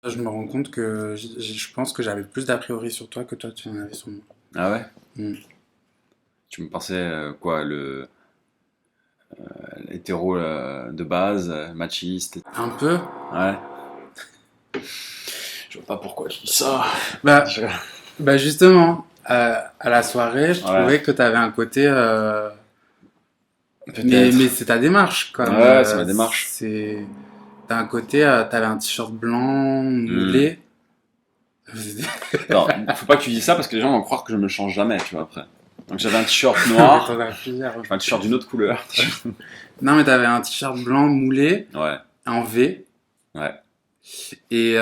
Je me rends compte que je pense que j'avais plus d'a priori sur toi que toi tu en avais sur moi. Ah ouais? Mm. Tu me pensais quoi, l'hétéro de base, machiste. Un peu. Ouais. Je vois pas pourquoi tu dis ça. Bah, bah justement, à la soirée, je Ouais, trouvais que tu avais un côté. Mais peut-être. c'est ta démarche, comme. Ouais, c'est ma démarche. T'as un côté. T'avais un t-shirt blanc, Hmm. moulé. Non, faut pas que tu dises ça parce que les gens vont croire que je me change jamais, tu vois, après. Donc j'avais un t-shirt Mais t'en noir, as plusieurs. enfin un t-shirt d'une autre couleur. Non, mais t'avais un t-shirt blanc moulé, Ouais, en V. ouais. Et.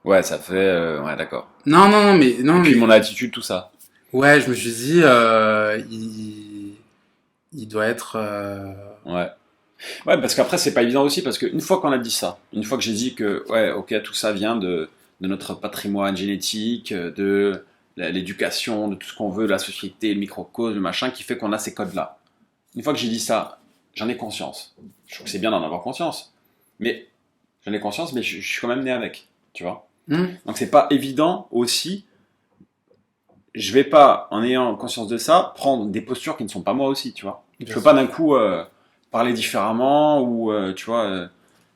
Ouais, ça fait. Ouais, d'accord. Non, non, non, mais. Et Non, puis mais mon attitude, tout ça. ouais, je me suis dit, il doit être. Ouais. Ouais, parce qu'après, c'est pas évident aussi, parce qu'une fois qu'on a dit ça, une fois que j'ai dit que, ouais, ok, tout ça vient de notre patrimoine génétique, de l'éducation, de tout ce qu'on veut, de la société, le microcosme, le machin, qui fait qu'on a ces codes-là. Une fois que j'ai dit ça, j'en ai conscience. Je trouve que c'est bien d'en avoir conscience. Mais j'en ai conscience, mais je suis quand même né avec, tu vois. Hmm, Donc c'est pas évident aussi. Je vais pas, en ayant conscience de ça, prendre des postures qui ne sont pas moi aussi, tu vois. Je bien peux pas sûr. d'un coup parler différemment ou, tu vois,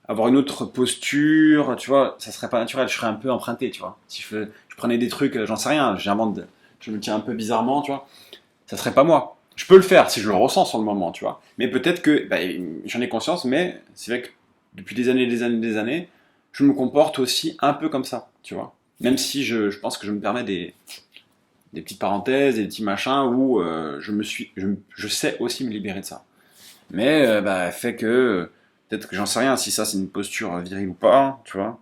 avoir une autre posture, tu vois, ça serait pas naturel, je serais un peu emprunté, tu vois. Si je prenais des trucs, j'en sais rien, je me tiens un peu bizarrement, tu vois, ça serait pas moi. Je peux le faire si je le ressens sur le moment, tu vois. Mais peut-être que, bah, j'en ai conscience, mais c'est vrai que depuis des années, des années, des années, je me comporte aussi un peu comme ça, tu vois. Même si je pense que je me permets des petites parenthèses, des petits machins où je sais aussi me libérer de ça. Mais bah, fait que peut-être que j'en sais rien si ça c'est une posture virile ou pas, tu vois.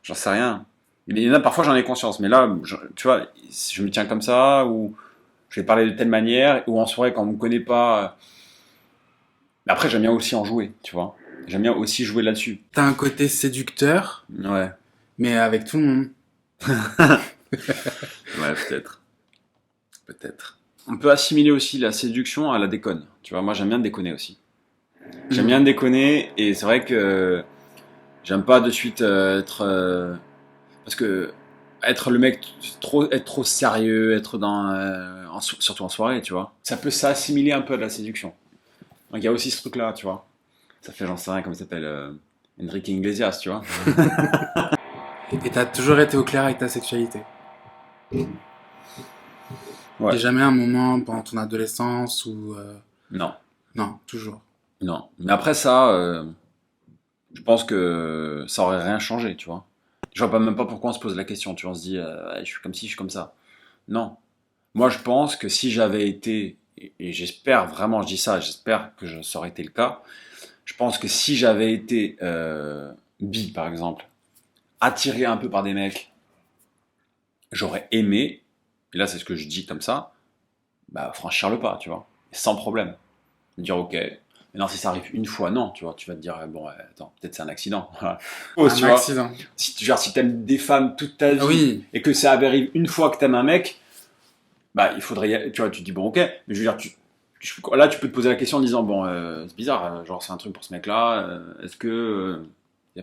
J'en sais rien. Il y en a parfois j'en ai conscience, mais là, tu vois, si je me tiens comme ça ou je vais parler de telle manière ou en soirée quand on me connaît pas. Mais après j'aime bien aussi en jouer, tu vois. J'aime bien aussi jouer là-dessus. T'as un côté séducteur, Ouais, mais avec tout le monde. ouais peut-être, peut-être. On peut assimiler aussi la séduction à la déconne. Tu vois, moi j'aime bien déconner aussi. J'aime Hmm. bien déconner et c'est vrai que j'aime pas de suite être parce que être le mec être trop sérieux, être dans surtout en soirée, tu vois. Ça peut s'assimiler un peu à la séduction. Donc il y a aussi ce truc là, tu vois. Ça fait j'en sais rien comment il s'appelle Enrique Iglesias, tu vois. Et t'as toujours été au clair avec ta sexualité. Ouais. Et jamais un moment pendant ton adolescence ou. Non, Non, toujours. non. Mais après ça je pense que ça aurait rien changé, tu vois. Je vois pas même pas pourquoi on se pose la question, tu vois, on se dit ouais, je suis comme ci, je suis comme ça. Non. Moi, je pense que si j'avais été, et j'espère vraiment, je dis ça, j'espère que ça aurait été le cas, je pense que si j'avais été bi, par exemple, attiré un peu par des mecs, j'aurais aimé, et là c'est ce que je dis comme ça, bah franchir le pas, tu vois, sans problème. Me dire ok. Mais non, si ça arrive une fois, non, tu vois, tu vas te dire, bon, attends, peut-être c'est un accident. Pause, Un tu vois. accident. Si, genre, si t'aimes des femmes toute ta Ah vie, oui, et que ça arrive une fois que t'aimes un mec, bah il faudrait tu vois, tu te dis bon ok, mais je veux dire là tu peux te poser la question en disant bon c'est bizarre, genre c'est un truc pour ce mec là, est-ce que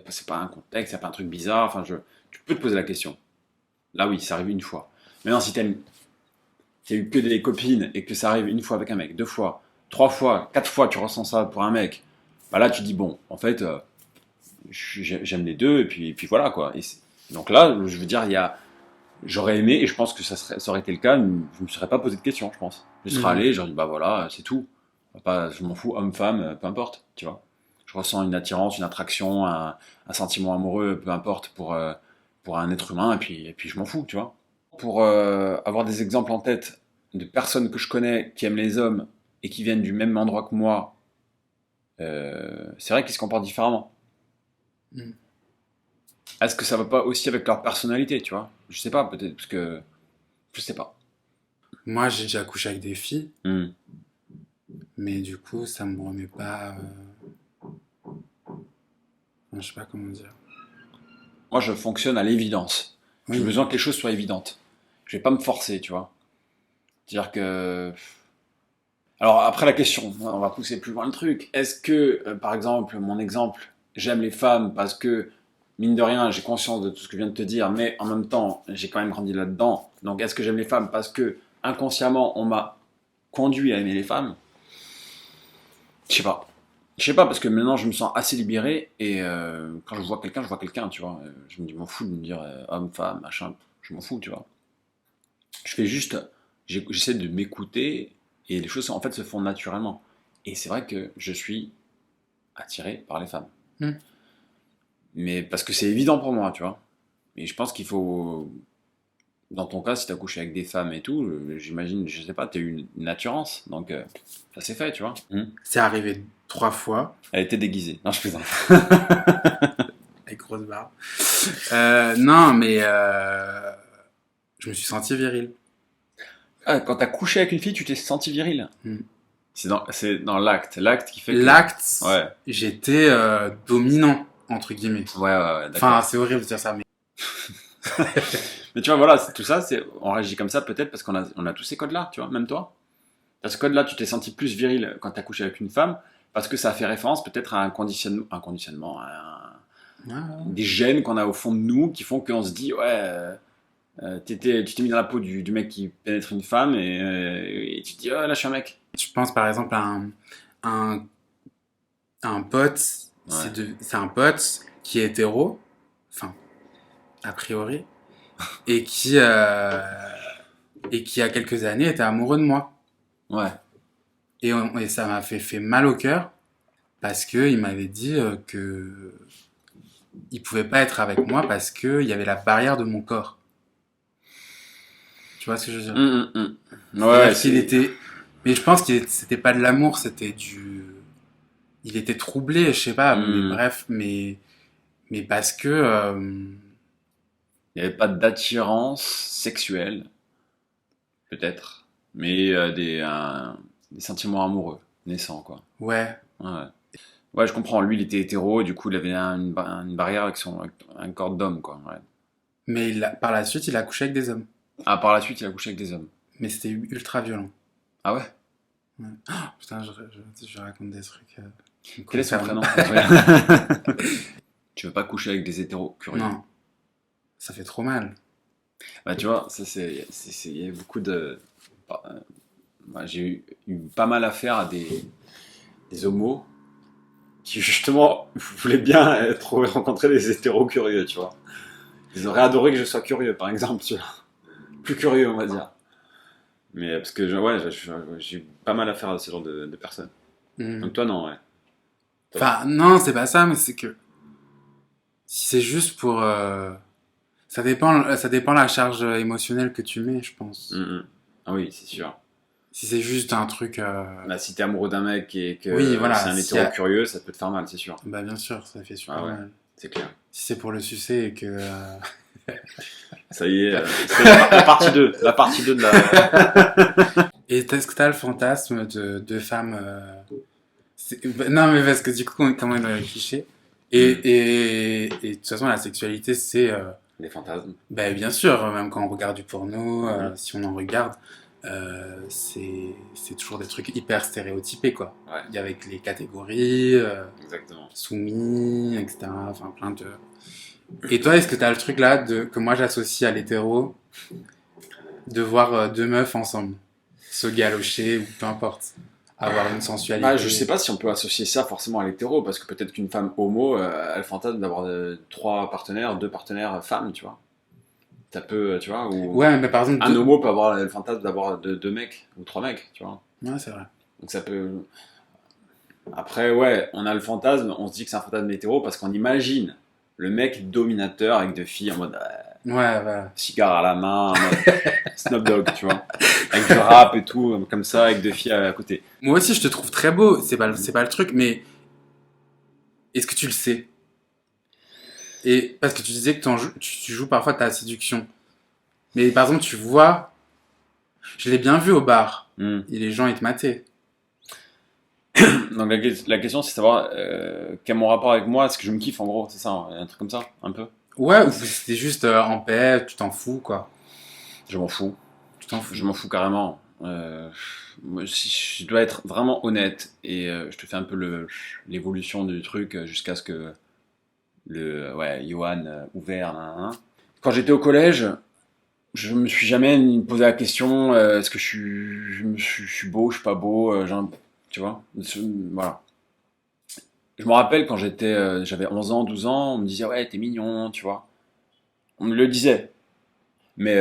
c'est pas un contexte, c'est pas un truc bizarre, enfin tu peux te poser la question. Là oui, ça arrive une fois. Maintenant si t'as eu que des copines et que ça arrive une fois avec un mec, deux fois, trois fois, quatre fois tu ressens ça pour un mec, bah là tu te dis bon en fait j'aime les deux et puis voilà quoi. Donc là je veux dire il y a j'aurais aimé, et je pense que ça aurait été le cas, je me serais pas posé de questions, je pense. Je serais mhm. allé, j'aurais dit, bah voilà, c'est tout. Pas, je m'en fous, homme, femme, peu importe, tu vois. Je ressens une attirance, une attraction, un sentiment amoureux, peu importe, pour un être humain, et puis je m'en fous, tu vois. Pour avoir des exemples en tête de personnes que je connais qui aiment les hommes et qui viennent du même endroit que moi, c'est vrai qu'ils se comportent différemment. Mhm. Est-ce que ça va pas aussi avec leur personnalité, tu vois? Je sais pas, peut-être, parce que je sais pas. Moi, j'ai déjà couché avec des filles, Hmm. mais du coup, ça me remet pas. Je sais pas comment dire. Moi, je fonctionne à l'évidence. J'ai Oui. besoin que les choses soient évidentes. Je vais pas me forcer, tu vois. C'est-à-dire que. Alors, après la question, on va pousser plus loin le truc. Est-ce que, par exemple, mon exemple, j'aime les femmes parce que, mine de rien, j'ai conscience de tout ce que je viens de te dire, mais en même temps, j'ai quand même grandi là-dedans. Donc, est-ce que j'aime les femmes parce que, inconsciemment, on m'a conduit à aimer les femmes? Je sais pas. Je sais pas, parce que maintenant, je me sens assez libéré, et quand je vois quelqu'un, tu vois. Je me dis, m'en fous de me dire homme, femme, machin, je m'en fous, tu vois. Je fais juste, j'essaie de m'écouter, et les choses, en fait, se font naturellement. Et c'est vrai que je suis attiré par les femmes. Hmm. Mais parce que c'est évident pour moi, tu vois. Mais je pense qu'il faut. Dans ton cas, si t'as couché avec des femmes et tout, j'imagine, je sais pas, t'as eu une attirance. Donc, ça s'est fait, tu vois. C'est arrivé 3 fois, Elle était déguisée. Non, je plaisante. avec grosse barbe. Non, mais je me suis senti viril. Ah, quand t'as couché avec une fille, tu t'es senti viril. Hmm. C'est dans l'acte. L'acte qui fait que. L'acte, Ouais. j'étais dominant, entre guillemets. Ouais, d'accord. Enfin, c'est horrible de dire ça, mais Mais tu vois, voilà, tout ça, on réagit comme ça peut-être parce on a tous ces codes-là, tu vois, même toi. Dans ce code-là, tu t'es senti plus viril quand t'as couché avec une femme parce que ça fait référence peut-être à un conditionnement, des gènes qu'on a au fond de nous qui font qu'on se dit, ouais, tu t'es mis dans la peau du mec qui pénètre une femme et tu te dis, oh là, je suis un mec. je pense par exemple à un, un pote, Ouais. c'est un pote qui est hétéro, enfin, a priori, et qui, et qui, il y a quelques années, était amoureux de moi. Ouais. Et ça m'a fait mal au cœur parce qu'il m'avait dit que il pouvait pas être avec moi parce qu'il y avait la barrière de mon corps. Tu vois ce que je veux dire? Ouais, C'est-à-dire qu'il était. Mais je pense que c'était pas de l'amour, c'était du. Il était troublé, je sais pas, mais bref, mais parce que. il n'y avait pas d'attirance sexuelle, peut-être, mais des sentiments amoureux naissants, quoi. Ouais. Ouais. Ouais, je comprends. Lui, il était hétéro et du coup, il avait une barrière avec un corps d'homme, quoi. Ouais. Mais par la suite, il a couché avec des hommes. Ah, par la suite, il a couché avec des hommes. Mais c'était ultra violent. Ah ouais? Ouais. Oh, putain, je raconte des trucs. Qui me Quel est son concernent. prénom? Tu veux pas coucher avec des hétéros curieux? Non, ça fait trop mal. Bah, tu vois, il y a beaucoup de. Bah, j'ai eu pas mal affaire à des homos qui, justement, voulaient bien rencontrer des hétéros curieux, tu vois. Ils auraient adoré que je sois curieux, par exemple, tu vois. Plus curieux, on va dire. Mais parce que ouais, j'ai eu pas mal affaire à ce genre de personnes. Mm. Donc toi, non, ouais. Enfin, non, c'est pas ça, mais c'est que si c'est juste pour. Ça dépend la charge émotionnelle que tu mets, je pense. Ah oui, c'est sûr. Si c'est juste un truc. Bah, si t'es amoureux d'un mec et que Oui, voilà, c'est un si hétéro curieux, ça peut te faire mal, c'est sûr. Bah, bien sûr, ça fait super Ah ouais. mal. C'est clair. Si c'est pour le sucer et que. Ça y est, c'est la partie 2. La partie 2 de la. Et est-ce que t'as le fantasme de femmes. Bah, non, mais parce que du coup, on est quand même dans les clichés. Et de toute façon, la sexualité, c'est. Des fantasmes. Bah, bien sûr, même quand on regarde du porno, Mhm. si on en regarde, c'est toujours des trucs hyper stéréotypés, quoi. Ouais, Il y a avec les catégories, exactement. soumis, etc. Enfin, plein de. Et toi, est-ce que t'as le truc là que moi j'associe à l'hétéro, de voir deux meufs ensemble, se galocher ou peu importe, avoir une sensualité. Bah, je sais pas si on peut associer ça forcément à l'hétéro, parce que peut-être qu'une femme homo, elle fantasme d'avoir 2 partenaires femmes, tu vois. Ça peut, tu vois, ou Ouais, mais par exemple. un homo peut avoir le fantasme d'avoir 2 mecs ou 3 mecs, tu vois. Ouais, c'est vrai. Donc ça peut. Après, ouais, on a le fantasme, on se dit que c'est un fantasme hétéro parce qu'on imagine le mec dominateur avec 2 filles en mode Ouais, voilà. cigare à la main, en mode Snoop Dogg, tu vois. Avec du rap et tout, comme ça, avec 2 filles à côté. Moi aussi, je te trouve très beau, c'est pas le truc, mais est-ce que tu le sais? Et parce que tu disais que tu joues parfois ta séduction. Mais par exemple, tu vois, je l'ai bien vu au bar, Hmm. et les gens, ils te mataient. Donc la question c'est de savoir quel est mon rapport avec moi, est-ce que je me kiffe en gros, c'est ça, un truc comme ça, un peu. Ouais, ou c'était juste en paix, tu t'en fous, quoi. Je m'en fous, Tu t'en fous. je m'en fous carrément. Moi, si je dois être vraiment honnête et je te fais un peu l'évolution du truc jusqu'à ce que ouais, Johan, ouvert, nan, nan, nan. Quand j'étais au collège, je me suis jamais posé la question, est-ce que je suis beau, je suis pas beau, tu vois, voilà. Je me rappelle quand j'avais 11 ans, 12 ans, on me disait, ouais, t'es mignon, tu vois. On me le disait. Mais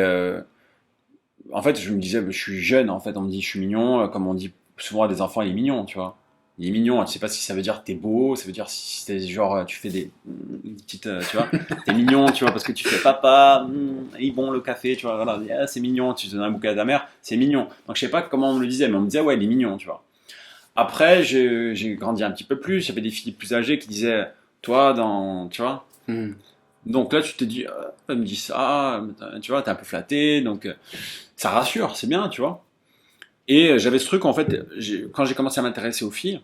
en fait, je me disais, je suis jeune, en fait, on me dit, je suis mignon, comme on dit souvent à des enfants, il est mignon, tu vois. Il est mignon, tu sais pas si ça veut dire que t'es beau, ça veut dire si c'est genre, tu fais une petite, tu vois, t'es mignon, tu vois, parce que tu fais papa, il est bon le café, tu vois, voilà, ah, c'est mignon, tu donnes un bouquet à ta mère, c'est mignon. Donc je sais pas comment on me le disait, mais on me disait, ouais, il est mignon, tu vois. Après, j'ai grandi un petit peu plus, j'avais des filles plus âgées qui disaient, toi, tu vois. Hmm. Donc là, tu te dis, elle me dit ça, tu vois, t'es un peu flatté, donc ça rassure, c'est bien, tu vois. Et j'avais ce truc, en fait, quand j'ai commencé à m'intéresser aux filles,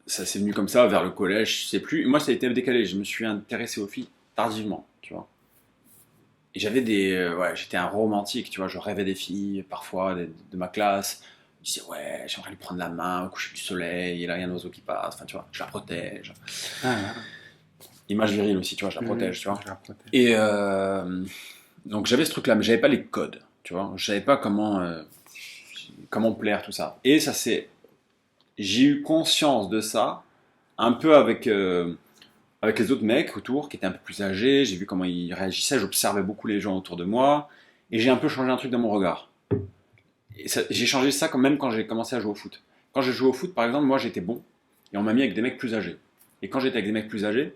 ça s'est venu comme ça vers le collège, je sais plus. Moi, ça a été décalé, je me suis intéressé aux filles tardivement, tu vois. Et ouais, j'étais un romantique, tu vois, je rêvais des filles, parfois, de ma classe. Je disais, ouais, j'aimerais lui prendre la main au coucher du soleil, et là, il y a un oiseau qui passe, enfin, tu vois, je la protège. Ah, Image virile aussi, tu vois, je la hmm, protège, tu vois. je la protège. Et donc j'avais ce truc-là, mais j'avais pas les codes, tu vois. Je savais pas comment plaire, tout ça. Et j'ai eu conscience de ça un peu avec les autres mecs autour qui étaient un peu plus âgés. J'ai vu comment ils réagissaient, j'observais beaucoup les gens autour de moi, et j'ai un peu changé un truc dans mon regard. Et j'ai changé ça même quand j'ai commencé à jouer au foot. Quand j'ai joué au foot, par exemple, moi j'étais bon, et on m'a mis avec des mecs plus âgés. Et quand j'étais avec des mecs plus âgés,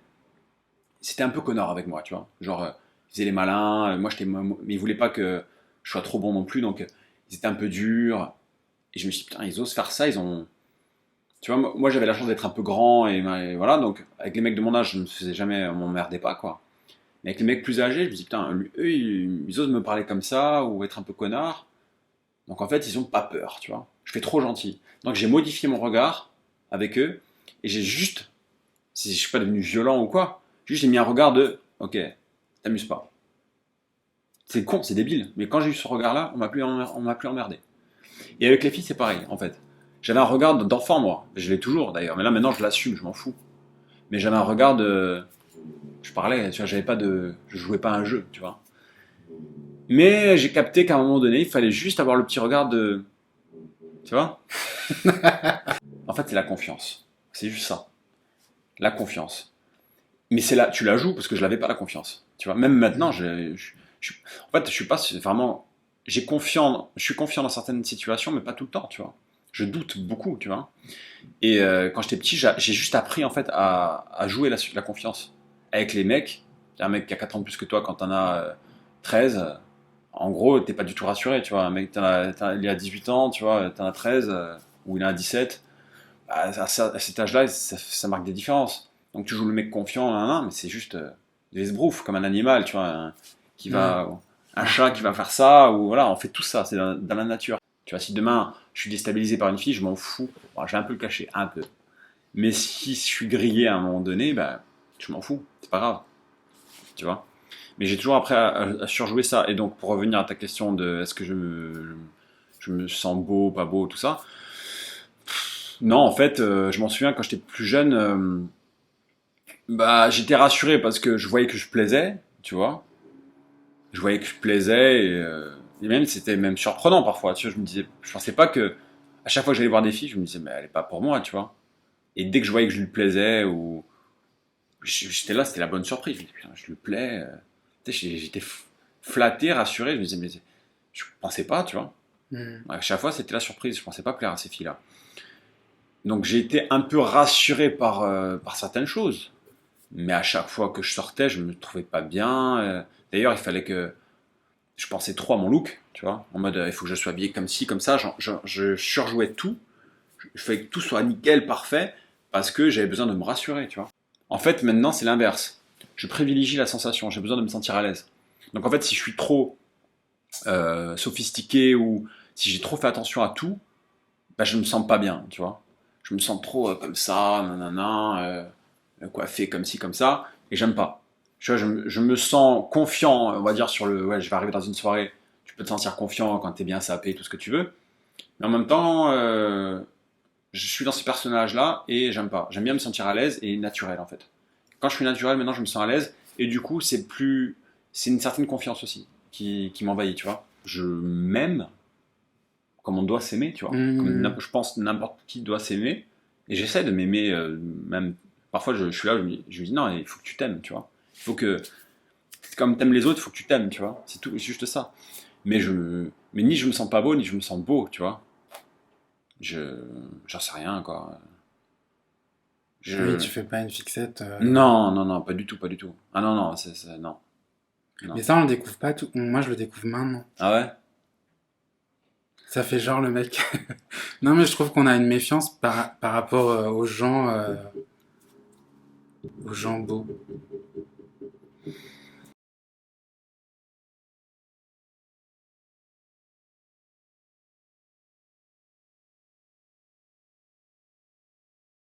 c'était un peu connard avec moi, tu vois. Genre, ils faisaient les malins, mais ils voulaient pas que je sois trop bon non plus, donc ils étaient un peu durs. Et je me suis dit, putain, ils osent faire ça, ils ont. Tu vois, moi j'avais la chance d'être un peu grand, et voilà, donc avec les mecs de mon âge, je me faisais jamais, on m'emmerdait pas, quoi. Mais avec les mecs plus âgés, je me dis, putain, eux, ils osent me parler comme ça, ou être un peu connard. Donc en fait, ils ont pas peur, tu vois. Je fais trop gentil. Donc j'ai modifié mon regard avec eux, et j'ai juste, si je suis pas devenu violent ou quoi, juste j'ai mis un regard de, ok, t'amuses pas. C'est con, c'est débile, mais quand j'ai eu ce regard-là, on m'a plus emmerdé. Et avec les filles, c'est pareil, en fait. J'avais un regard d'enfant, moi. Je l'ai toujours, d'ailleurs. Mais là, maintenant, je l'assume, je m'en fous. Mais j'avais un regard de... Je parlais, tu vois, j'avais pas de... Je jouais pas un jeu, tu vois. Mais j'ai capté qu'à un moment donné, il fallait juste avoir le petit regard de... Tu vois. En fait, c'est la confiance. C'est juste ça. La confiance. Mais c'est là, tu la joues parce que je l'avais pas, la confiance. Tu vois, même maintenant, en fait, je suis pas vraiment... Je suis confiant dans certaines situations, mais pas tout le temps, tu vois. Je doute beaucoup, tu vois. Et quand j'étais petit, j'ai juste appris en fait à jouer la confiance avec les mecs. Un mec qui a 4 ans de plus que toi, quand t'en as 13, en gros, t'es pas du tout rassuré, tu vois. Un mec, il a 18 ans, tu vois, t'en as 13, ou il en a 17. À cet âge-là, ça marque des différences. Donc tu joues le mec confiant, nan, nan, mais c'est juste des esbroufs, comme un animal, tu vois, qui va, un chat qui va faire ça, ou voilà, on fait tout ça, c'est dans la nature. Tu vois, si demain je suis déstabilisé par une fille, je m'en fous. Bon, je vais un peu le cacher, un peu. Mais si je suis grillé à un moment donné, bah, je m'en fous, c'est pas grave, tu vois. Mais j'ai toujours appris à surjouer ça. Et donc, pour revenir à ta question de est-ce que je me sens beau, pas beau, tout ça, non, en fait, je m'en souviens quand j'étais plus jeune, bah, j'étais rassuré parce que je voyais que je plaisais, tu vois. Je voyais que je plaisais et même c'était même surprenant parfois. Tu vois, je me disais, je pensais pas que à chaque fois que j'allais voir des filles, je me disais mais elle est pas pour moi, tu vois. Et dès que je voyais que je lui plaisais ou j'étais là, c'était la bonne surprise. Je me disais putain, je lui plais. Tu sais, j'étais flatté, rassuré. Je me disais mais je pensais pas, tu vois. Hmm. À chaque fois, c'était la surprise. Je pensais pas plaire à ces filles-là. Donc j'ai été un peu rassuré par certaines choses. Mais à chaque fois que je sortais, je me trouvais pas bien. D'ailleurs, il fallait que je pensais trop à mon look, tu vois, en mode il faut que je sois habillé comme ci, comme ça. Je surjouais tout. Je fallait que tout soit nickel, parfait, parce que j'avais besoin de me rassurer, tu vois. En fait, maintenant, c'est l'inverse. Je privilégie la sensation. J'ai besoin de me sentir à l'aise. Donc en fait, si je suis trop sophistiqué ou si j'ai trop fait attention à tout, bah, je me sens pas bien, tu vois. Je me sens trop comme ça, nanana, coiffé comme ci, comme ça, et j'aime pas. Tu vois, je me sens confiant, on va dire, ouais, je vais arriver dans une soirée, tu peux te sentir confiant quand t'es bien sapé, tout ce que tu veux, mais en même temps, je suis dans ce personnage-là et j'aime pas. J'aime bien me sentir à l'aise et naturel, en fait. quand je suis naturel, maintenant, je me sens à l'aise. Et du coup, c'est une certaine confiance aussi qui m'envahit, tu vois. Je m'aime comme on doit s'aimer, tu vois. Je pense que n'importe qui doit s'aimer. Et j'essaie de m'aimer, même. Parfois, je suis là, je me dis non, il faut que tu t'aimes, tu vois. Il faut que. Comme t'aimes les autres, il faut que tu t'aimes, tu vois. C'est tout, c'est juste ça. Mais ni je me sens pas beau, ni je me sens beau, tu vois. J'en sais rien, quoi. Oui, Je. tu fais pas une fixette. Non, non, non, pas du tout, pas du tout. Ah non, non, non, non. Mais ça, on le découvre pas tout. Moi, je le découvre maintenant. Ah ouais? Ça fait genre le mec. Non, mais je trouve qu'on a une méfiance par rapport aux gens beaux.